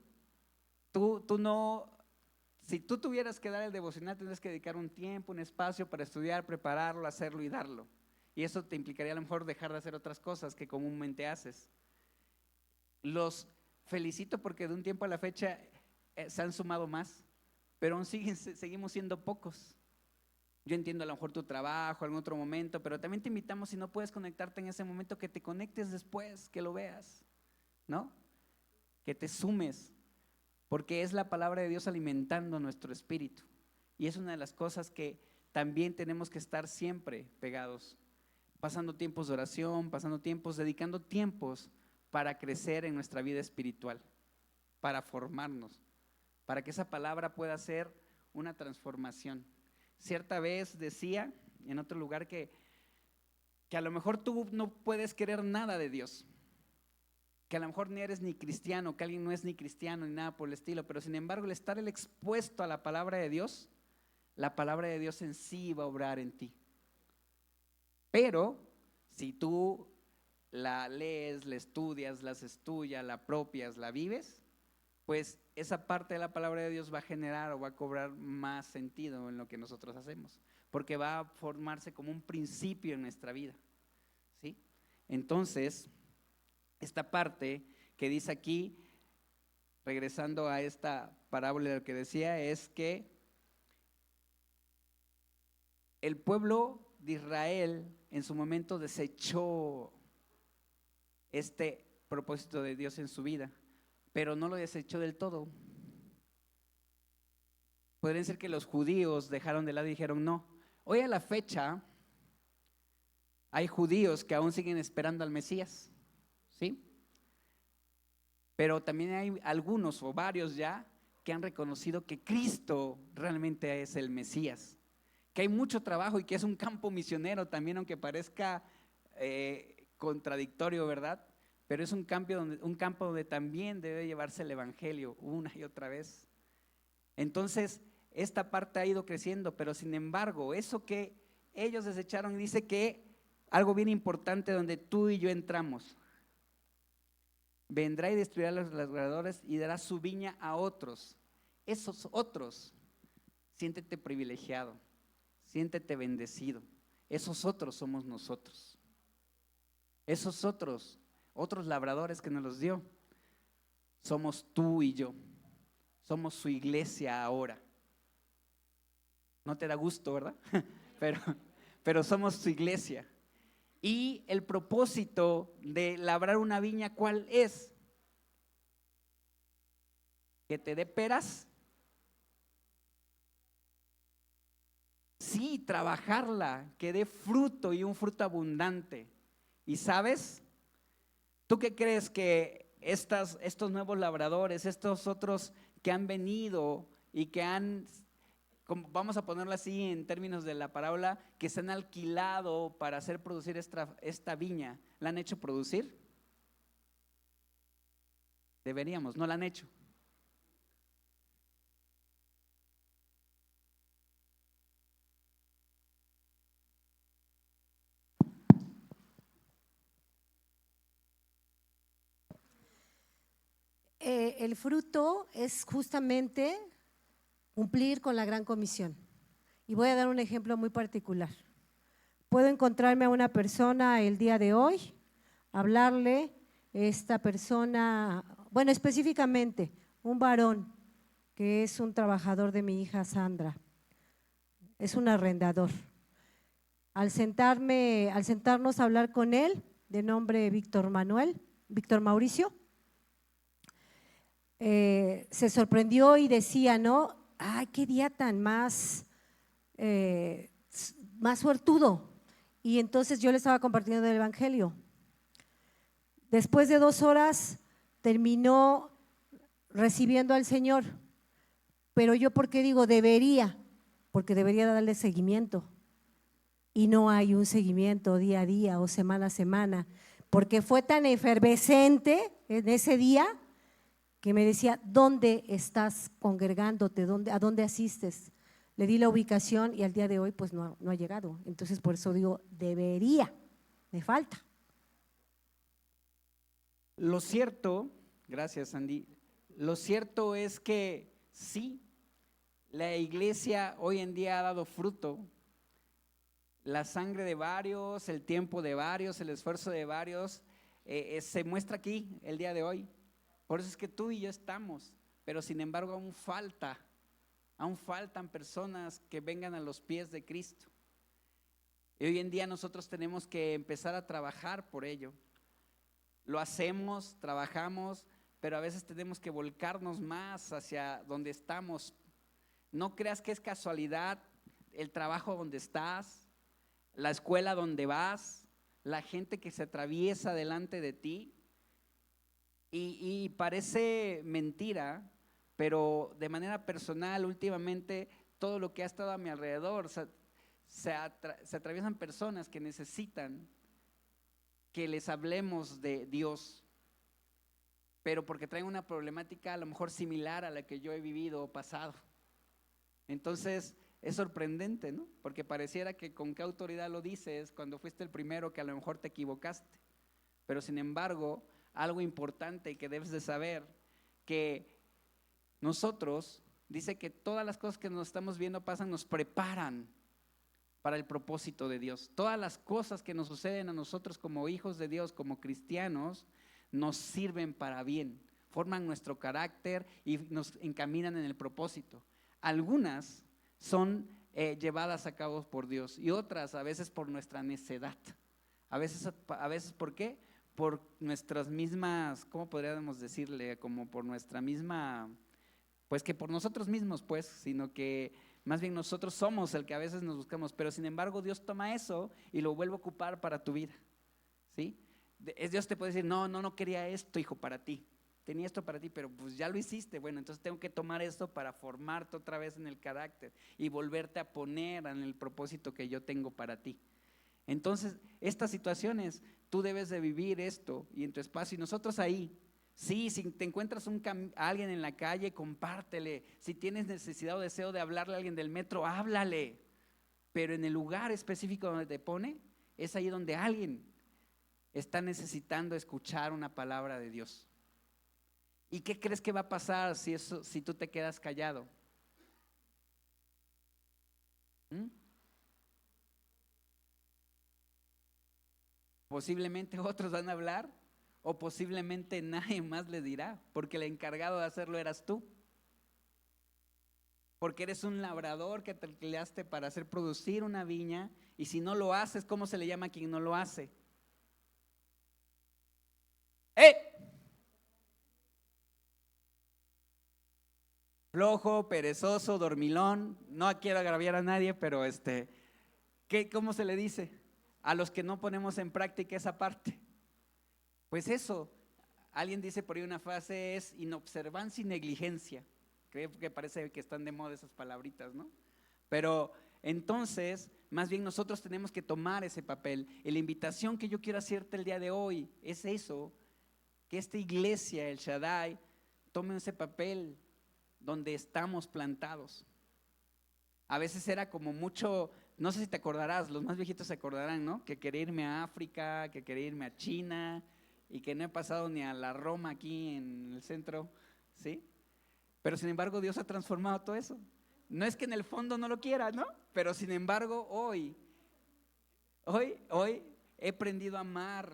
tú no, si tú tuvieras que dar el devocional, tendrías que dedicar un tiempo, un espacio para estudiar, prepararlo, hacerlo y darlo. Y eso te implicaría a lo mejor dejar de hacer otras cosas que comúnmente haces. Los felicito porque de un tiempo a la fecha se han sumado más, pero aún seguimos siendo pocos. Yo entiendo a lo mejor tu trabajo en otro momento, pero también te invitamos, si no puedes conectarte en ese momento, que te conectes después, que lo veas, ¿no? Que te sumes, porque es la palabra de Dios alimentando nuestro espíritu. Y es una de las cosas que también tenemos que estar siempre pegados, pasando tiempos de oración, pasando tiempos, dedicando tiempos para crecer en nuestra vida espiritual, para formarnos, para que esa palabra pueda ser una transformación. Cierta vez decía en otro lugar que a lo mejor tú no puedes querer nada de Dios, que a lo mejor ni eres ni cristiano, que alguien no es ni cristiano ni nada por el estilo, pero sin embargo el estar expuesto a la palabra de Dios, la palabra de Dios en sí va a obrar en ti. Pero si tú la lees, la estudias, la haces tuya, la apropias, la vives, pues esa parte de la palabra de Dios va a generar o va a cobrar más sentido en lo que nosotros hacemos, porque va a formarse como un principio en nuestra vida, ¿sí? Entonces, esta parte que dice aquí, regresando a esta parábola de lo que decía, es que el pueblo de Israel en su momento desechó este propósito de Dios en su vida, pero no lo desechó del todo. Podrían ser que los judíos dejaron de lado y dijeron no. Hoy a la fecha hay judíos que aún siguen esperando al Mesías, ¿sí? Pero también hay algunos o varios ya que han reconocido que Cristo realmente es el Mesías, que hay mucho trabajo y que es un campo misionero también, aunque parezca contradictorio, ¿verdad? Pero es un campo donde también debe llevarse el evangelio una y otra vez. Entonces, esta parte ha ido creciendo, pero sin embargo, eso que ellos desecharon, dice que algo bien importante donde tú y yo entramos: vendrá y destruirá a los labradores y dará su viña a otros. Esos otros, siéntete privilegiado, siéntete bendecido. Esos otros somos nosotros. Esos otros labradores que nos los dio, somos tú y yo. Somos su iglesia ahora. No te da gusto, ¿verdad? Pero somos su iglesia. Y el propósito de labrar una viña, ¿cuál es? ¿Que te dé peras? Sí, trabajarla, que dé fruto y un fruto abundante. ¿Y sabes? ¿Tú qué crees que estos nuevos labradores, estos otros que han venido y que han, vamos a ponerlo así en términos de la parábola, que se han alquilado para hacer producir esta viña, ¿la han hecho producir? Deberíamos, no la han hecho. El fruto es justamente cumplir con la gran comisión. Y voy a dar un ejemplo muy particular. Puedo encontrarme a una persona el día de hoy, hablarle, esta persona, bueno, específicamente un varón que es un trabajador de mi hija Sandra, es un arrendador. Al sentarnos a hablar con él, de nombre Víctor Mauricio, se sorprendió y decía, ¿no? ¡Ay, qué día tan más suertudo! Y entonces yo le estaba compartiendo el evangelio. Después de 2 horas terminó recibiendo al Señor, pero yo, ¿por qué digo debería? Porque debería darle seguimiento, y no hay un seguimiento día a día o semana a semana, porque fue tan efervescente en ese día que me decía, ¿dónde estás congregándote? ¿A dónde asistes? Le di la ubicación y al día de hoy pues no ha llegado. Entonces por eso digo, debería, me falta. Lo cierto, gracias Andy, lo cierto es que sí, la iglesia hoy en día ha dado fruto. La sangre de varios, el tiempo de varios, el esfuerzo de varios se muestra aquí el día de hoy. Por eso es que tú y yo estamos, pero sin embargo aún falta Aún faltan personas que vengan a los pies de Cristo. Y hoy en día nosotros tenemos que empezar a trabajar por ello. Lo hacemos, trabajamos, pero a veces tenemos que volcarnos más hacia donde estamos. No creas que es casualidad el trabajo donde estás, la escuela donde vas, la gente que se atraviesa delante de ti. Y parece mentira, pero de manera personal últimamente todo lo que ha estado a mi alrededor, se atraviesan personas que necesitan que les hablemos de Dios, pero porque traen una problemática a lo mejor similar a la que yo he vivido o pasado. Entonces es sorprendente, ¿no? Porque pareciera que con qué autoridad lo dices cuando fuiste el primero que a lo mejor te equivocaste. Pero sin embargo, algo importante que debes de saber, que nosotros, dice que todas las cosas que nos estamos viendo pasan, nos preparan para el propósito de Dios. Todas las cosas que nos suceden a nosotros como hijos de Dios, como cristianos, nos sirven para bien, forman nuestro carácter y nos encaminan en el propósito. Algunas son llevadas a cabo por Dios y otras a veces por nuestra necedad. A veces ¿por qué? Por nuestras mismas, ¿cómo podríamos decirle? Como por nuestra misma, pues que por nosotros mismos, pues, sino que más bien nosotros somos el que a veces nos buscamos, pero sin embargo Dios toma eso y lo vuelve a ocupar para tu vida, ¿sí? Dios te puede decir, no quería esto, hijo, para ti, tenía esto para ti, pero pues ya lo hiciste, bueno, entonces tengo que tomar esto para formarte otra vez en el carácter y volverte a poner en el propósito que yo tengo para ti. Entonces, estas situaciones, tú debes de vivir esto y en tu espacio, y nosotros ahí. Sí, si te encuentras a alguien en la calle, compártele. Si tienes necesidad o deseo de hablarle a alguien del metro, háblale. Pero en el lugar específico donde te pone, es ahí donde alguien está necesitando escuchar una palabra de Dios. ¿Y qué crees que va a pasar si tú te quedas callado? Posiblemente otros van a hablar, o posiblemente nadie más le dirá, porque el encargado de hacerlo eras tú. Porque eres un labrador que te alquilaste para hacer producir una viña, y si no lo haces, ¿cómo se le llama a quien no lo hace? Flojo, perezoso, dormilón. No quiero agraviar a nadie, pero ¿cómo se le dice a los que no ponemos en práctica esa parte? Pues eso, alguien dice por ahí una frase, es inobservancia y negligencia. Creo que parece que están de moda esas palabritas, ¿no? Pero entonces, más bien nosotros tenemos que tomar ese papel. Y la invitación que yo quiero hacerte el día de hoy es eso, que esta iglesia, el Shaddai, tome ese papel donde estamos plantados. A veces era como mucho, no sé si te acordarás, los más viejitos se acordarán, ¿no? Que quería irme a África, que quería irme a China, y que no he pasado ni a la Roma aquí en el centro, ¿sí? Pero sin embargo Dios ha transformado todo eso. No es que en el fondo no lo quiera, ¿no? Pero sin embargo hoy he aprendido a amar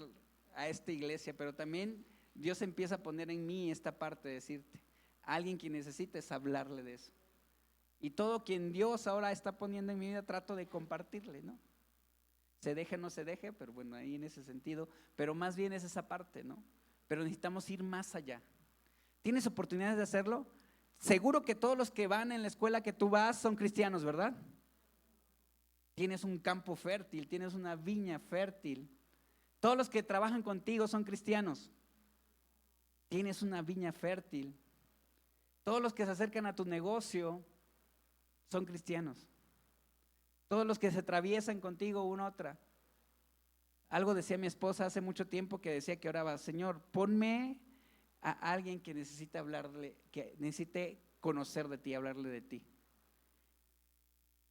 a esta iglesia, pero también Dios empieza a poner en mí esta parte de decirte, alguien que necesites hablarle de eso. Y todo quien Dios ahora está poniendo en mi vida trato de compartirle, ¿no? Se deje o no se deje, pero bueno, ahí en ese sentido, pero más bien es esa parte, ¿no? Pero necesitamos ir más allá. ¿Tienes oportunidades de hacerlo? Seguro que todos los que van en la escuela que tú vas son cristianos, ¿verdad? Tienes un campo fértil, tienes una viña fértil. Todos los que trabajan contigo son cristianos. Tienes una viña fértil. Todos los que se acercan a tu negocio son cristianos. Todos los que se atraviesan contigo una otra. Algo decía mi esposa hace mucho tiempo que decía que oraba, Señor, ponme a alguien que necesite hablarle, que necesite conocer de ti, hablarle de ti.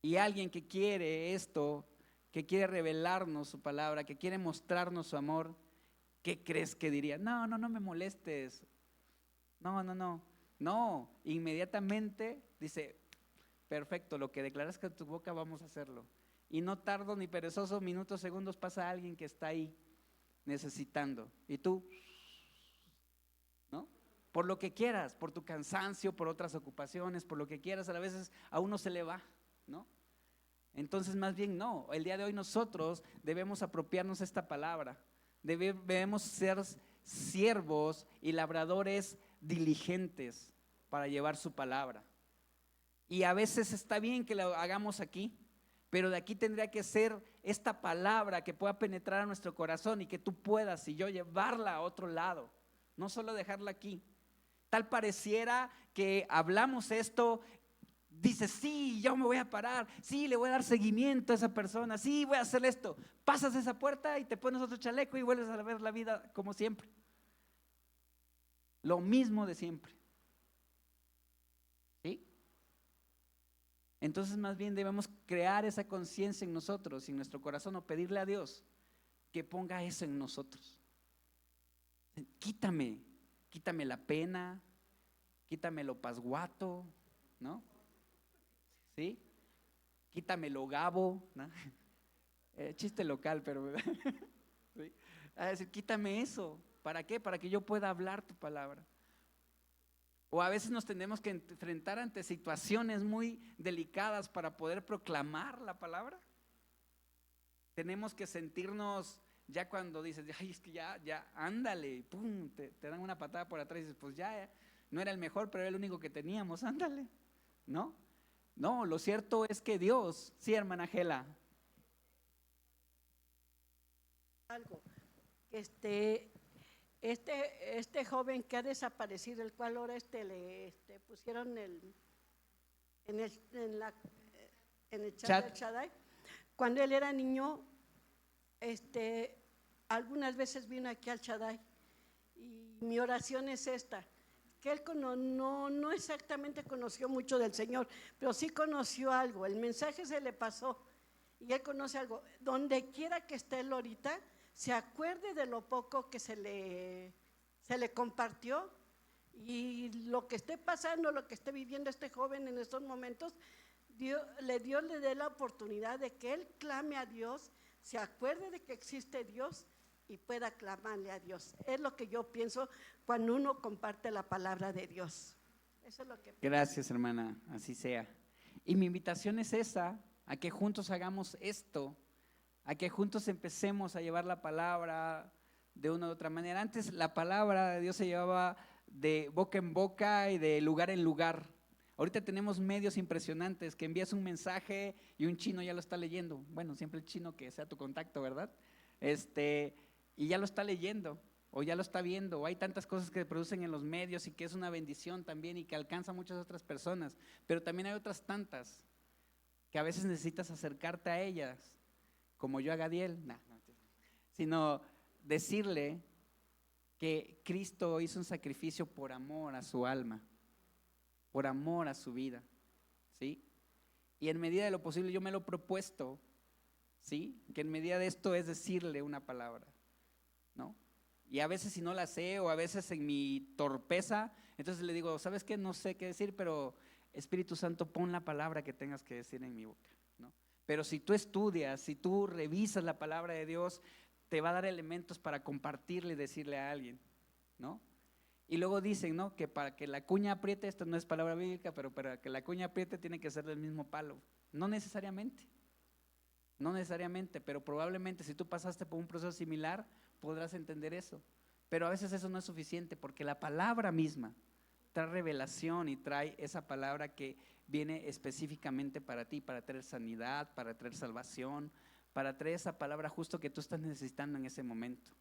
Y alguien que quiere esto, que quiere revelarnos su palabra, que quiere mostrarnos su amor, ¿qué crees que diría? No me molestes. No, inmediatamente dice, perfecto, lo que declaras con tu boca vamos a hacerlo. Y no tardo ni perezoso, minutos, segundos, pasa alguien que está ahí necesitando. Y tú, ¿no? por lo que quieras, por tu cansancio, por otras ocupaciones, por lo que quieras, a veces a uno se le va, ¿no? Entonces más bien no, el día de hoy nosotros debemos apropiarnos esta palabra, debemos ser siervos y labradores diligentes para llevar su palabra. Y a veces está bien que lo hagamos aquí, pero de aquí tendría que ser esta palabra que pueda penetrar a nuestro corazón y que tú puedas y yo llevarla a otro lado, no solo dejarla aquí. Tal pareciera que hablamos esto, dices, sí, yo me voy a parar, sí, le voy a dar seguimiento a esa persona, sí, voy a hacer esto. Pasas esa puerta y te pones otro chaleco y vuelves a ver la vida como siempre. Lo mismo de siempre. ¿Sí? Entonces más bien debemos crear esa conciencia en nosotros y en nuestro corazón, o pedirle a Dios que ponga eso en nosotros. Quítame la pena, quítame lo pasguato, ¿no? ¿Sí? Quítame lo gabo, ¿no? Chiste local, pero ¿sí? A decir, quítame eso. ¿Para qué? Para que yo pueda hablar tu palabra. O a veces nos tenemos que enfrentar ante situaciones muy delicadas para poder proclamar la palabra. Tenemos que sentirnos, ya cuando dices, ay, es que ya, ándale, pum, te dan una patada por atrás y dices, pues ya, no era el mejor, pero era el único que teníamos, ándale, ¿no? No, lo cierto es que Dios, sí, hermana Gela. Algo, este joven que ha desaparecido, el cual ahora le pusieron en el chat del Shaddai, cuando él era niño, algunas veces vino aquí al Shaddai y mi oración es esta, que él no exactamente conoció mucho del Señor, pero sí conoció algo, el mensaje se le pasó y él conoce algo. Donde quiera que esté él ahorita, se acuerde de lo poco que se le compartió, y lo que esté pasando, lo que esté viviendo este joven en estos momentos, Dios le dé la oportunidad de que él clame a Dios, se acuerde de que existe Dios y pueda clamarle a Dios. Es lo que yo pienso cuando uno comparte la palabra de Dios. Eso es lo que pienso. Gracias, hermana, así sea. Y mi invitación es esa, a que juntos hagamos esto, a que juntos empecemos a llevar la palabra de una u otra manera. Antes la palabra de Dios se llevaba de boca en boca y de lugar en lugar. Ahorita tenemos medios impresionantes que envías un mensaje y un chino ya lo está leyendo. Bueno, siempre el chino que sea tu contacto, ¿verdad? Y ya lo está leyendo o ya lo está viendo, o hay tantas cosas que se producen en los medios y que es una bendición también y que alcanza a muchas otras personas, pero también hay otras tantas que a veces necesitas acercarte a ellas, como yo a Gadiel, sino decirle que Cristo hizo un sacrificio por amor a su alma, por amor a su vida, ¿sí? Y en medida de lo posible yo me lo he propuesto, ¿sí? Que en medida de esto es decirle una palabra, ¿no? Y a veces si no la sé, o a veces en mi torpeza, entonces le digo, ¿sabes qué? No sé qué decir, pero Espíritu Santo, pon la palabra que tengas que decir en mi boca, ¿no? Pero si tú estudias, si tú revisas la palabra de Dios, te va a dar elementos para compartirle y decirle a alguien, ¿no? Y luego dicen, ¿no? Que para que la cuña apriete, esto no es palabra bíblica, pero para que la cuña apriete tiene que ser del mismo palo. No necesariamente, pero probablemente si tú pasaste por un proceso similar, podrás entender eso. Pero a veces eso no es suficiente, porque la palabra misma trae revelación y trae esa palabra que viene específicamente para ti, para traer sanidad, para traer salvación, para traer esa palabra justo que tú estás necesitando en ese momento.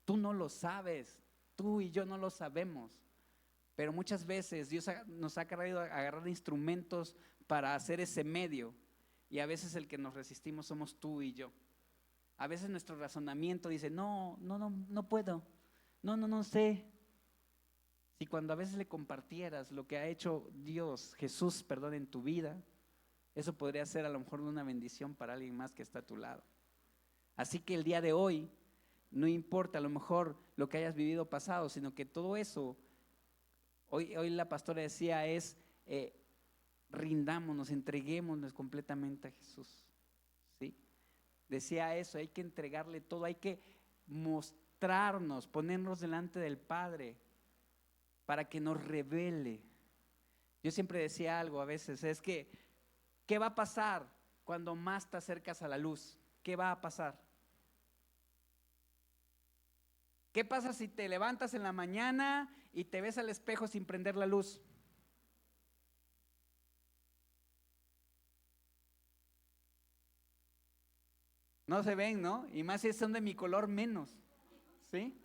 Tú no lo sabes, tú y yo no lo sabemos, pero muchas veces Dios nos ha querido agarrar instrumentos para hacer ese medio, y a veces el que nos resistimos somos tú y yo. A veces nuestro razonamiento dice, no puedo, no sé. Si cuando a veces le compartieras lo que ha hecho Dios, Jesús, perdón, en tu vida, eso podría ser a lo mejor una bendición para alguien más que está a tu lado. Así que el día de hoy, no importa a lo mejor lo que hayas vivido pasado, sino que todo eso, hoy la pastora decía, es rindámonos, entreguémonos completamente a Jesús, ¿sí? Decía eso, hay que entregarle todo, hay que mostrarnos, ponernos delante del Padre para que nos revele. Yo siempre decía algo a veces, es que, ¿qué va a pasar cuando más te acercas a la luz? ¿Qué va a pasar? ¿Qué pasa si te levantas en la mañana y te ves al espejo sin prender la luz? No se ven, ¿no? Y más si son de mi color, menos, ¿sí?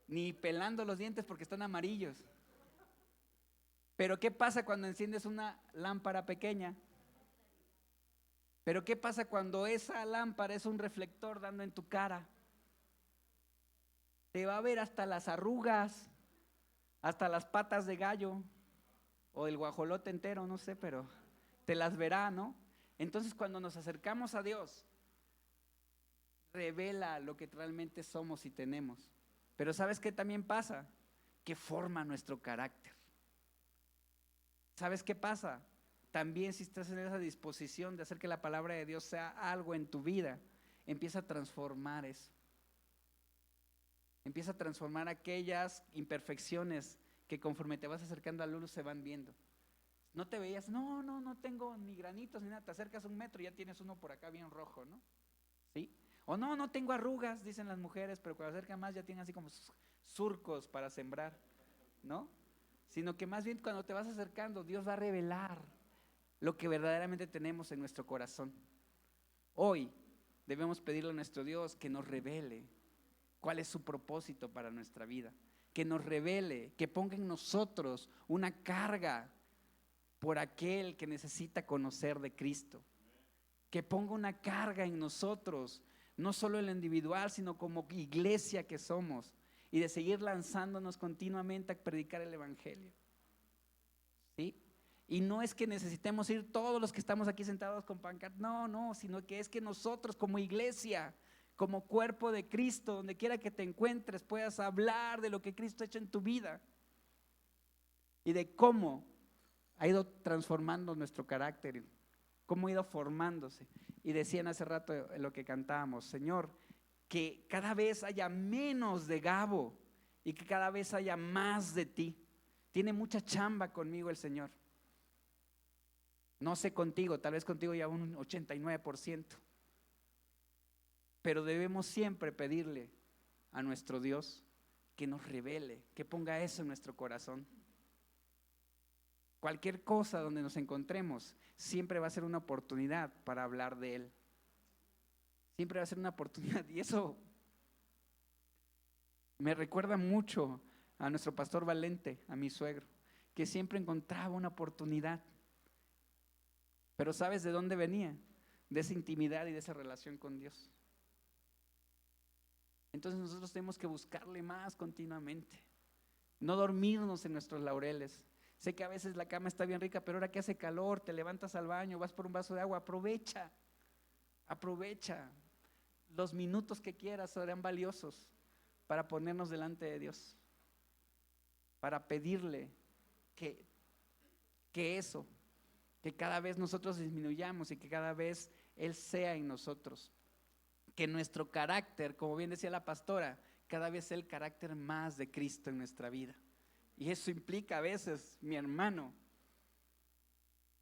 Ni pelando los dientes porque están amarillos. Pero ¿qué pasa cuando enciendes una lámpara pequeña? Pero ¿qué pasa cuando esa lámpara es un reflector dando en tu cara? Te va a ver hasta las arrugas, hasta las patas de gallo o el guajolote entero, no sé, pero te las verá, ¿no? Entonces cuando nos acercamos a Dios, revela lo que realmente somos y tenemos. Pero ¿sabes qué también pasa? Que forma nuestro carácter. ¿Sabes qué pasa? También si estás en esa disposición de hacer que la palabra de Dios sea algo en tu vida, empieza a transformar eso. Empieza a transformar aquellas imperfecciones que conforme te vas acercando a la luz se van viendo. No te veías, no tengo ni granitos ni nada, te acercas 1 metro y ya tienes uno por acá bien rojo, ¿no? ¿Sí? O no tengo arrugas, dicen las mujeres, pero cuando se acercan más ya tienen así como surcos para sembrar, ¿no? Sino que más bien cuando te vas acercando, Dios va a revelar lo que verdaderamente tenemos en nuestro corazón. Hoy debemos pedirle a nuestro Dios que nos revele cuál es su propósito para nuestra vida, que nos revele, que ponga en nosotros una carga por aquel que necesita conocer de Cristo, que ponga una carga en nosotros, no solo en lo individual, sino como iglesia que somos, y de seguir lanzándonos continuamente a predicar el evangelio. ¿Sí? Y no es que necesitemos ir todos los que estamos aquí sentados con pancartas, no, sino que es que nosotros como iglesia, como cuerpo de Cristo, donde quiera que te encuentres, puedas hablar de lo que Cristo ha hecho en tu vida y de cómo ha ido transformando nuestro carácter, cómo ha ido formándose. Y decían hace rato lo que cantábamos, Señor, que cada vez haya menos de Gabo y que cada vez haya más de ti. Tiene mucha chamba conmigo el Señor. No sé contigo, tal vez contigo ya un 89%. Pero debemos siempre pedirle a nuestro Dios que nos revele, que ponga eso en nuestro corazón. Cualquier cosa donde nos encontremos siempre va a ser una oportunidad para hablar de Él. Siempre va a ser una oportunidad. Y eso me recuerda mucho a nuestro pastor Valente, a mi suegro, que siempre encontraba una oportunidad. Pero ¿sabes de dónde venía? De esa intimidad y de esa relación con Dios. Entonces nosotros tenemos que buscarle más continuamente, no dormirnos en nuestros laureles. Sé que a veces la cama está bien rica, pero ahora que hace calor, te levantas al baño, vas por un vaso de agua, aprovecha. Los minutos que quieras serán valiosos para ponernos delante de Dios, para pedirle que eso, que cada vez nosotros disminuyamos y que cada vez Él sea en nosotros. Que nuestro carácter, como bien decía la pastora, cada vez sea el carácter más de Cristo en nuestra vida. Y eso implica a veces, mi hermano,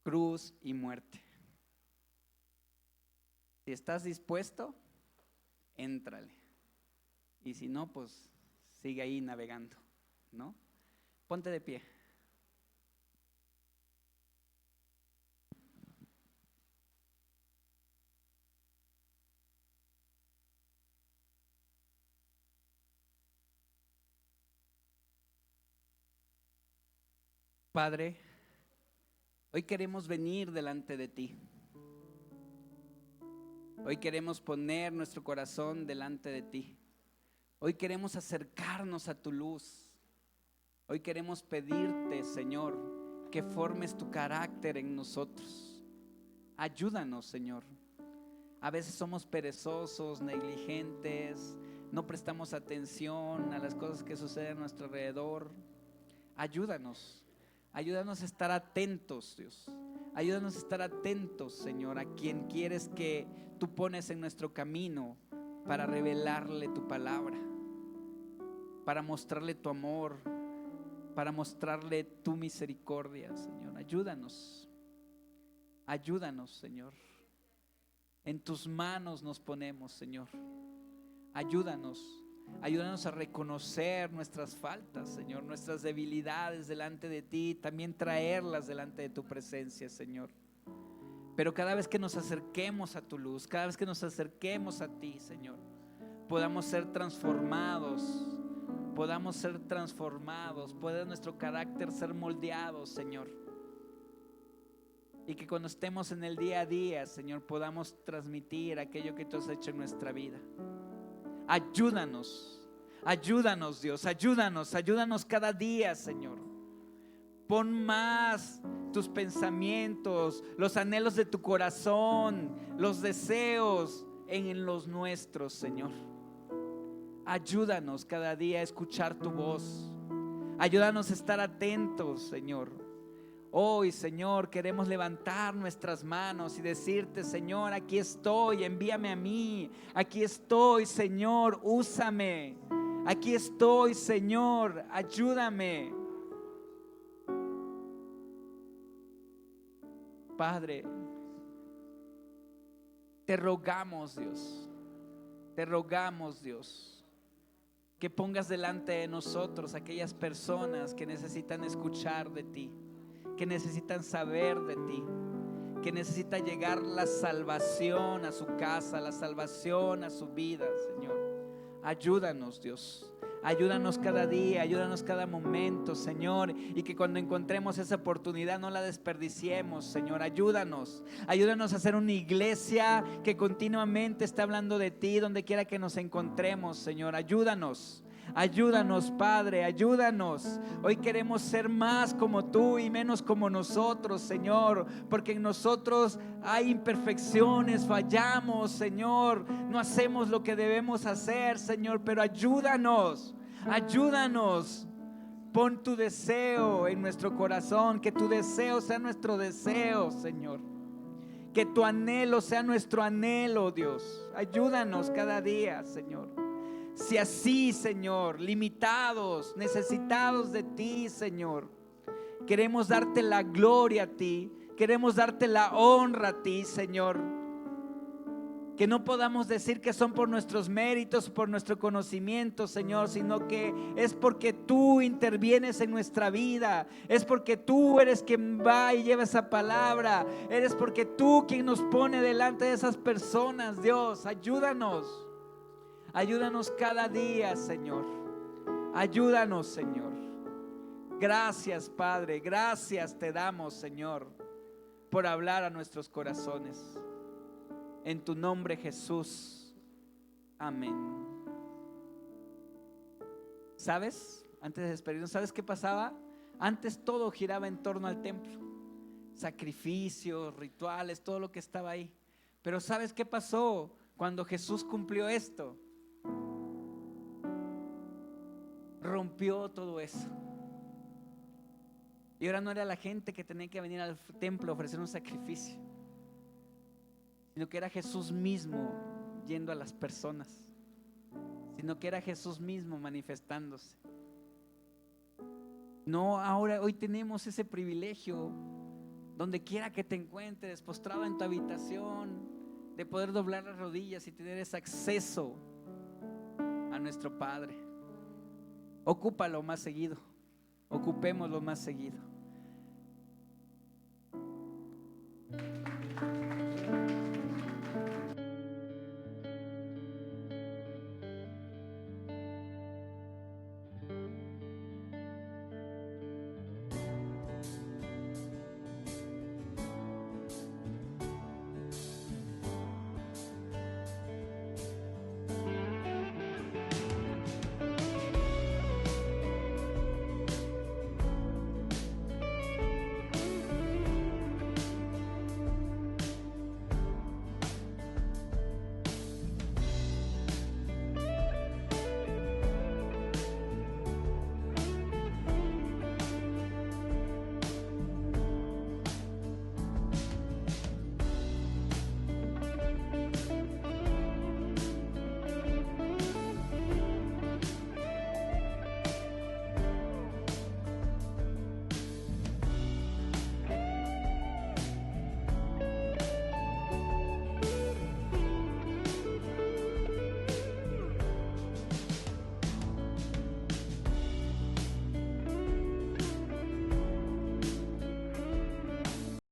cruz y muerte. Si estás dispuesto, éntrale. Y si no, pues sigue ahí navegando, ¿no? Ponte de pie. Padre, hoy queremos venir delante de ti. Hoy queremos poner nuestro corazón delante de ti. Hoy queremos acercarnos a tu luz. Hoy queremos pedirte, Señor, que formes tu carácter en nosotros. Ayúdanos, Señor. A veces somos perezosos, negligentes, no prestamos atención a las cosas que suceden a nuestro alrededor. Ayúdanos a estar atentos, Dios. Ayúdanos a estar atentos, Señor, a quien quieres que tú pones en nuestro camino para revelarle tu palabra, para mostrarle tu amor, para mostrarle tu misericordia, Señor. Ayúdanos, ayúdanos, Señor. En tus manos nos ponemos, Señor. Ayúdanos, ayúdanos a reconocer nuestras faltas, Señor, nuestras debilidades delante de ti, también traerlas delante de tu presencia, Señor. Pero cada vez que nos acerquemos a tu luz, cada vez que nos acerquemos a ti, Señor, podamos ser transformados, pueda nuestro carácter ser moldeado, Señor. Y que cuando estemos en el día a día, Señor, podamos transmitir aquello que tú has hecho en nuestra vida. Ayúdanos, ayúdanos, Dios, ayúdanos cada día, Señor. Pon más tus pensamientos, los anhelos de tu corazón, los deseos en los nuestros, Señor. Ayúdanos cada día a escuchar tu voz. Ayúdanos a estar atentos, Señor. Hoy, Señor, queremos levantar nuestras manos y decirte: Señor, aquí estoy, envíame a mí. Aquí estoy, Señor, úsame. Aquí estoy, Señor, ayúdame. Padre, te rogamos, Dios, que pongas delante de nosotros aquellas personas que necesitan escuchar de ti, que necesitan saber de ti, que necesita llegar la salvación a su casa, la salvación a su vida, Señor. Ayúdanos, Dios. Ayúdanos cada día, ayúdanos cada momento, Señor, y que cuando encontremos esa oportunidad no la desperdiciemos, Señor. Ayúdanos a ser una iglesia que continuamente está hablando de ti donde quiera que nos encontremos, Señor. Ayúdanos, Padre, ayúdanos. Hoy queremos ser más como tú y menos como nosotros, Señor, porque en nosotros hay imperfecciones, fallamos, Señor, no hacemos lo que debemos hacer, Señor, pero ayúdanos. Pon tu deseo en nuestro corazón, que tu deseo sea nuestro deseo, Señor, que tu anhelo sea nuestro anhelo, Dios. Ayúdanos cada día, Señor. Si así, Señor, limitados, necesitados de ti, Señor, queremos darte la gloria a ti, queremos darte la honra a ti, Señor. Que no podamos decir que son por nuestros méritos, por nuestro conocimiento, Señor, sino que es porque tú intervienes en nuestra vida, es porque tú eres quien va y lleva esa palabra, eres porque tú quien nos pone delante de esas personas, Dios. Ayúdanos cada día, Señor. Ayúdanos, Señor. Gracias, Padre. Gracias te damos, Señor, por hablar a nuestros corazones. En tu nombre, Jesús. Amén. ¿Sabes? Antes de despedirnos, ¿sabes qué pasaba? Antes todo giraba en torno al templo. Sacrificios, rituales, todo lo que estaba ahí. Pero ¿sabes qué pasó cuando Jesús cumplió esto? Rompió todo eso. Y ahora no era la gente que tenía que venir al templo a ofrecer un sacrificio, sino que era Jesús mismo yendo a las personas, sino que era Jesús mismo manifestándose. No, hoy tenemos ese privilegio, donde quiera que te encuentres, postrado en tu habitación, de poder doblar las rodillas y tener ese acceso a nuestro Padre. Ocúpalo más seguido, ocupémoslo más seguido.